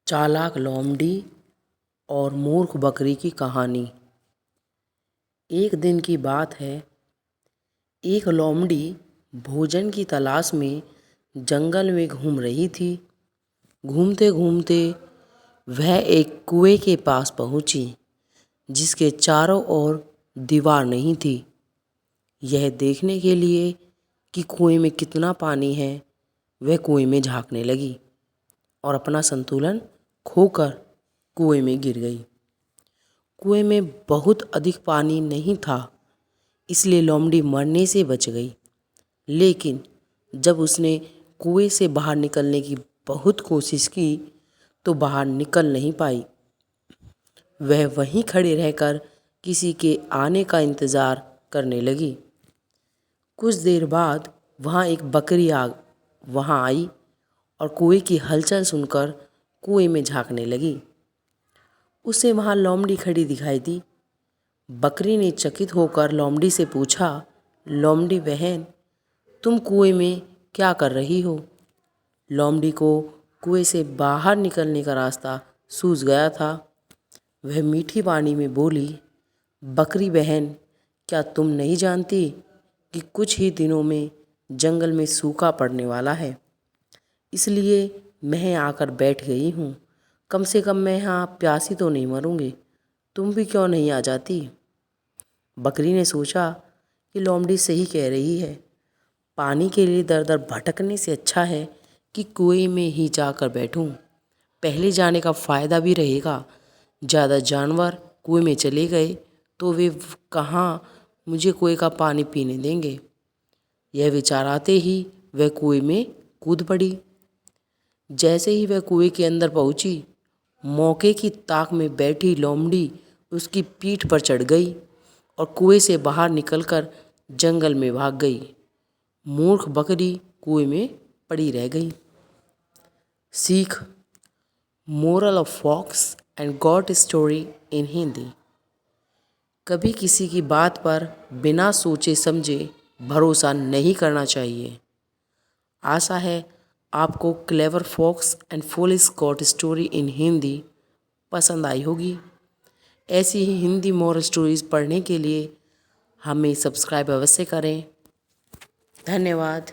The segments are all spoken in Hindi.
चालाक लोमड़ी और मूर्ख बकरी की कहानी। एक दिन की बात है। एक लोमड़ी भोजन की तलाश में जंगल में घूम रही थी। घूमते घूमते वह एक कुएं के पास पहुंची, जिसके चारों ओर दीवार नहीं थी। यह देखने के लिए कि कुएं में कितना पानी है, वह कुएं में झांकने लगी और अपना संतुलन खोकर कुएं में गिर गई। कुएं में बहुत अधिक पानी नहीं था, इसलिए लोमड़ी मरने से बच गई। लेकिन जब उसने कुएं से बाहर निकलने की बहुत कोशिश की तो बाहर निकल नहीं पाई। वह वहीं खड़े रहकर किसी के आने का इंतज़ार करने लगी। कुछ देर बाद वहाँ आई और कुएं की हलचल सुनकर कुएं में झांकने लगी। उसे वहाँ लोमड़ी खड़ी दिखाई दी। बकरी ने चकित होकर लोमड़ी से पूछा, लोमड़ी बहन, तुम कुएं में क्या कर रही हो? लोमड़ी को कुएं से बाहर निकलने का रास्ता सूझ गया था। वह मीठी वाणी में बोली, बकरी बहन, क्या तुम नहीं जानती कि कुछ ही दिनों में जंगल में सूखा पड़ने वाला है? इसलिए मैं यहाँ आकर बैठ गई हूँ। कम से कम मैं यहाँ प्यासी तो नहीं मरूंगी। तुम भी क्यों नहीं आ जाती? बकरी ने सोचा कि लोमड़ी सही कह रही है। पानी के लिए दर दर भटकने से अच्छा है कि कुएं में ही जाकर बैठूं। पहले जाने का फ़ायदा भी रहेगा। ज़्यादा जानवर कुएं में चले गए तो वे कहाँ मुझे कुएं का पानी पीने देंगे। यह विचार आते ही वह कुएं में कूद पड़ी। जैसे ही वह कुएं के अंदर पहुंची, मौके की ताक में बैठी लोमड़ी उसकी पीठ पर चढ़ गई और कुएं से बाहर निकलकर जंगल में भाग गई। मूर्ख बकरी कुएं में पड़ी रह गई। सीख, moral of fox and goat story in Hindi. कभी किसी की बात पर बिना सोचे समझे भरोसा नहीं करना चाहिए। आशा है आपको clever fox and foolish goat story in Hindi पसंद आई होगी। ऐसी ही हिंदी मोरल स्टोरीज पढ़ने के लिए हमें सब्सक्राइब अवश्य करें। धन्यवाद।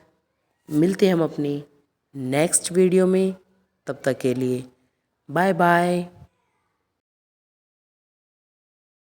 मिलते हैं हम अपनी नेक्स्ट वीडियो में। तब तक के लिए बाय बाय।